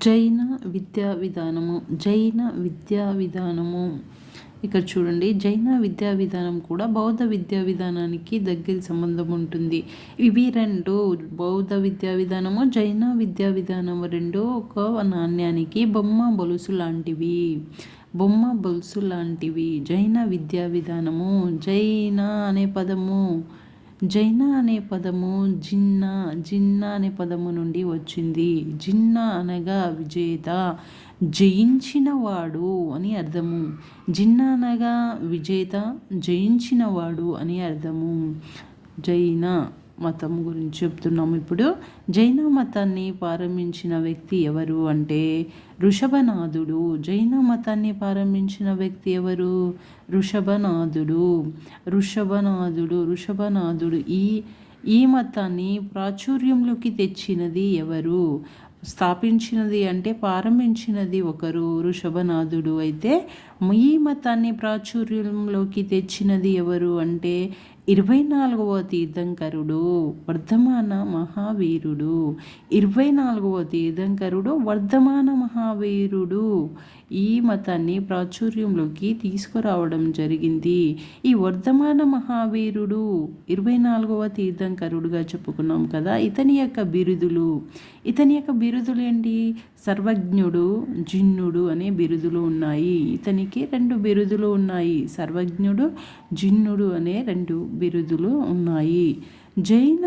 జైన విద్యా విధానము. జైన విద్యా విధానము ఇక్కడ చూడండి. జైన విద్యా విధానం కూడా బౌద్ధ విద్యా విధానానికి దగ్గర సంబంధం ఉంటుంది. ఇవి రెండు, బౌద్ధ విద్యా విధానము, జైన విద్యా విధానము రెండు ఒక నాణ్యానికి బొమ్మ బొలుసు లాంటివి. జైన విద్యా విధానము. జైన అనే పదము జిన్నా అనే పదము నుండి వచ్చింది. జిన్నా అనగా విజేత, జయించినవాడు అని అర్థము. జిన్నా అనగా విజేత, జయించినవాడు అని అర్థము. జైన మతం గురించి చెప్తున్నాము ఇప్పుడు. జైన మతాన్ని ప్రారంభించిన వ్యక్తి ఎవరు అంటే ఋషభనాథుడు. జైన మతాన్ని ప్రారంభించిన వ్యక్తి ఎవరు? ఋషభనాథుడు. ఈ మతాన్ని ప్రాచుర్యంలోకి తెచ్చినది ఎవరు? స్థాపించినది అంటే ప్రారంభించినది ఒకరు, ఋషభనాథుడు. అయితే ఈ మతాన్ని ప్రాచుర్యంలోకి తెచ్చినది ఎవరు అంటే 24వ తీర్థంకరుడు, వర్ధమాన మహావీరుడు. 24వ తీర్థంకరుడు, వర్ధమాన మహావీరుడు ఈ మతాన్ని ప్రాచుర్యంలోకి తీసుకురావడం జరిగింది. ఈ వర్ధమాన మహావీరుడు 24వ తీర్థంకరుడుగా చెప్పుకున్నాం కదా. ఇతని యొక్క బిరుదులు ఏంటి? సర్వజ్ఞుడు, జిన్నుడు అనే బిరుదులు ఉన్నాయి. ఇతనికి 2 బిరుదులు ఉన్నాయి. సర్వజ్ఞుడు, జిన్నుడు అనే 2 బిరుదులు ఉన్నాయి. జైన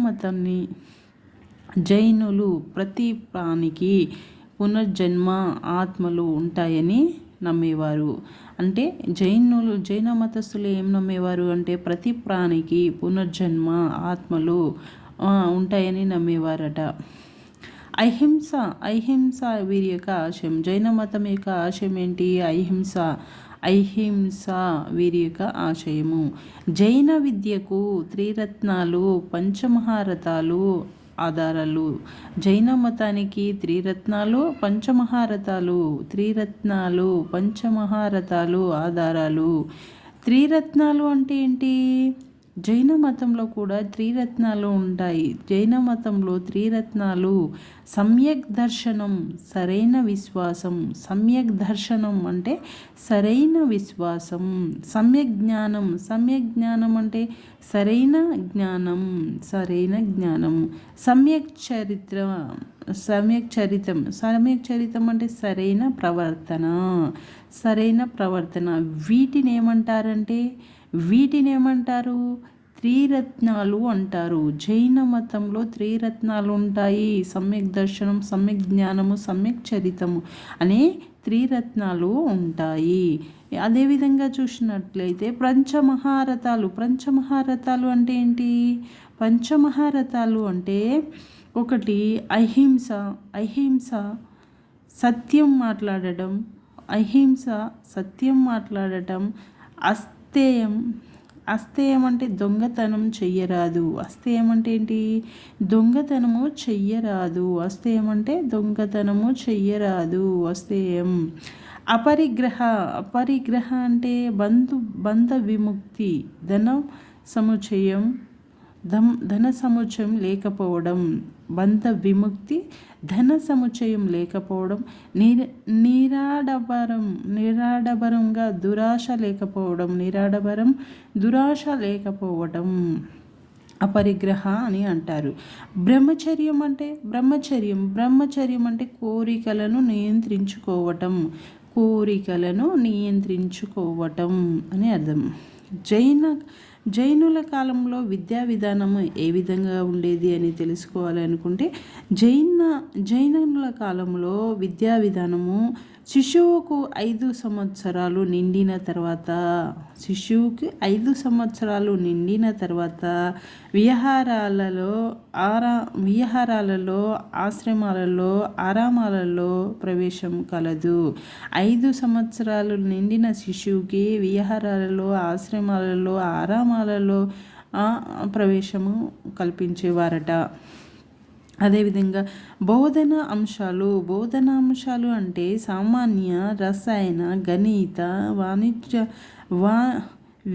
మతాన్ని జైనులు ప్రతి ప్రాణికి పునర్జన్మ, ఆత్మలు ఉంటాయని నమ్మేవారు. అంటే జైన మతస్థులు ఏం నమ్మేవారు అంటే ప్రతి ప్రాణికి పునర్జన్మ, ఆత్మలు ఉంటాయని నమ్మేవారట. అహింస వీరి యొక్క ఆశయం. జైన మతం యొక్క ఆశయం ఏంటి? అహింస వీరి యొక్క ఆశయము. జైన విద్యకు త్రిరత్నాలు, పంచమహారథాలు ఆధారాలు. జైన మతానికి త్రిరత్నాలు, పంచమహారథాలు ఆధారాలు. త్రిరత్నాలు అంటే ఏంటి? జైన మతంలో కూడా త్రిరత్నాలు ఉంటాయి. జైన మతంలో త్రిరత్నాలు సమ్యక్ దర్శనం, సరైన విశ్వాసం. సమ్యక్ దర్శనం అంటే సరైన విశ్వాసం. సమ్యక్ జ్ఞానం అంటే సరైన జ్ఞానం. సమ్యక్ చరితం అంటే సరైన ప్రవర్తన. వీటిని ఏమంటారు? త్రిరత్నాలు అంటారు. జైన మతంలో త్రిరత్నాలు ఉంటాయి. సమ్యక్ దర్శనం, సమ్యక్ జ్ఞానము, సమ్యక్ చరితము అనే త్రిరత్నాలు ఉంటాయి. అదేవిధంగా చూసినట్లయితే పంచమహారథాలు అంటే ఏంటి? పంచమహారథాలు అంటే ఒకటి అహింస, సత్యం మాట్లాడటం. అస్తేయం అంటే దొంగతనం చెయ్యరాదు. అస్తేయం అంటే ఏంటి? దొంగతనము చెయ్యరాదు. అస్తేయం. అపరిగ్రహ అంటే బంధ విముక్తి, ధన సముచయం లేకపోవడం. బంధ విముక్తి, ధన సముచయం లేకపోవడం. నిరాడంబరంగా దురాశ లేకపోవడం అపరిగ్రహ అని అంటారు. బ్రహ్మచర్యం అంటే కోరికలను నియంత్రించుకోవటం అని అర్థం. జైనుల కాలంలో విద్యా విధానం ఏ విధంగా ఉండేది అని తెలుసుకోవాలనుకుంటే జైనుల కాలంలో విద్యా విధానము శిశువుకు 5 సంవత్సరాలు నిండిన తర్వాత విహారాలలో, ఆరామాలలో ప్రవేశం కలదు. 5 సంవత్సరాలు నిండిన శిశువుకి విహారాలలో, ఆశ్రమాలలో, ఆరామాలలో ప్రవేశము కల్పించేవారట. అదేవిధంగా బోధన అంశాలు అంటే సామాన్య, రసాయన, గణిత, వాణిజ్య,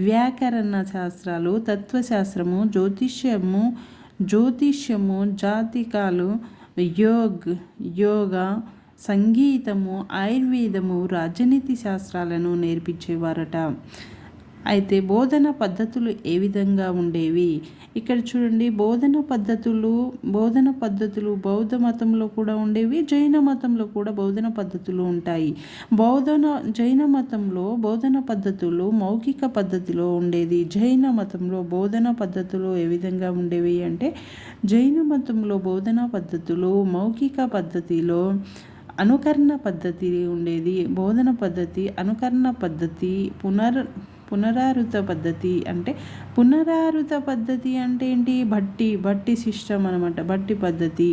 వ్యాకరణ శాస్త్రాలు, తత్వశాస్త్రము, జ్యోతిష్యము, జాతకాలు, యోగా, సంగీతము, ఆయుర్వేదము, రాజనీతి శాస్త్రాలను నేర్పించేవారట. అయితే బోధన పద్ధతులు ఏ విధంగా ఉండేవి? ఇక్కడ చూడండి, బోధన పద్ధతులు బౌద్ధ మతంలో కూడా ఉండేవి, జైన మతంలో కూడా బోధన పద్ధతులు ఉంటాయి. జైన మతంలో బోధన పద్ధతులు మౌఖిక పద్ధతిలో ఉండేది. జైన మతంలో బోధన పద్ధతులు ఏ విధంగా ఉండేవి అంటే, జైన మతంలో బోధనా పద్ధతులు మౌఖిక పద్ధతిలో అనుకరణ పద్ధతి ఉండేది. బోధన పద్ధతి, అనుకరణ పద్ధతి, పునరావృత పద్ధతి అంటే ఏంటి? బట్టి సిస్టమ్ అనమాట. బట్టి పద్ధతి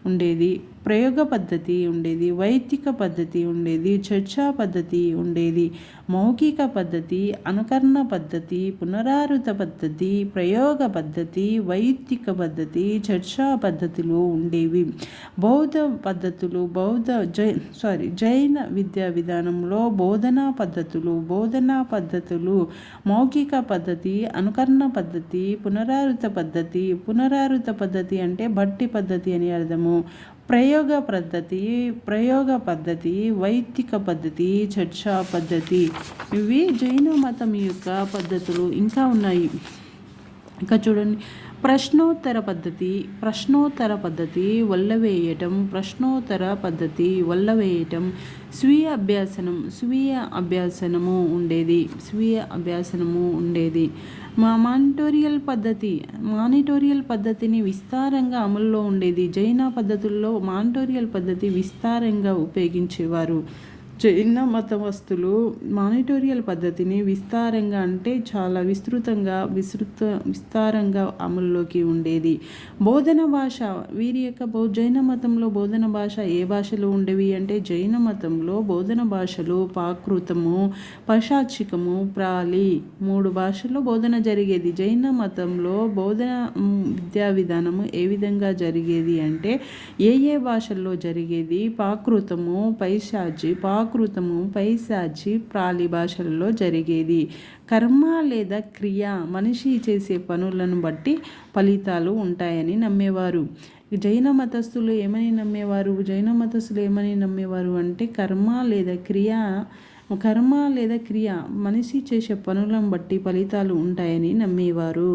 ఉండేది, ప్రయోగ పద్ధతి ఉండేది, వైదిక పద్ధతి ఉండేది, చర్చా పద్ధతి ఉండేది. మౌఖిక పద్ధతి, అనుకరణ పద్ధతి, పునరావృత పద్ధతి, ప్రయోగ పద్ధతి, వైదిక పద్ధతి, చర్చా పద్ధతులు ఉండేవి. జైన విద్యా విధానంలో బోధనా పద్ధతులు మౌఖిక పద్ధతి, అనుకరణ పద్ధతి, పునరావృత పద్ధతి అంటే బట్టి పద్ధతి అని అర్థము. ప్రయోగ పద్ధతి, వైదిక పద్ధతి, చర్చా పద్ధతి, ఇవి జైన మతం యొక్క పద్ధతులు. ఇంకా ఉన్నాయి. ఇంకా చూడండి, ప్రశ్నోత్తర పద్ధతి వల్లవేయటం, స్వీయ అభ్యాసనము ఉండేది. మానిటోరియల్ పద్ధతిని విస్తారంగా అమల్లో ఉండేది. జైన పద్ధతుల్లో మానిటోరియల్ పద్ధతి విస్తారంగా ఉపయోగించేవారు. జైన మతస్థులు మానిటోరియల్ పద్ధతిని విస్తారంగా అంటే చాలా విస్తారంగా అమల్లోకి ఉండేది. బోధన భాష, వీరి యొక్క జైన మతంలో బోధన భాష ఏ భాషలో ఉండేవి అంటే, జైన మతంలో బోధన భాషలు ప్రాకృతము, పైశాచికము, ప్రాలి 3 భాషల్లో బోధన జరిగేది. జైన మతంలో బోధన విద్యా విధానము ఏ విధంగా జరిగేది అంటే, ఏ భాషల్లో జరిగేది? పైశాచి, ప్రాలి భాషలలో జరిగేది. కర్మ లేదా క్రియ, మనిషి చేసే పనులను బట్టి ఫలితాలు ఉంటాయని నమ్మేవారు. జైన మతస్థులు ఏమని నమ్మేవారు అంటే, కర్మ లేదా క్రియ మనిషి చేసే పనులను బట్టి ఫలితాలు ఉంటాయని నమ్మేవారు.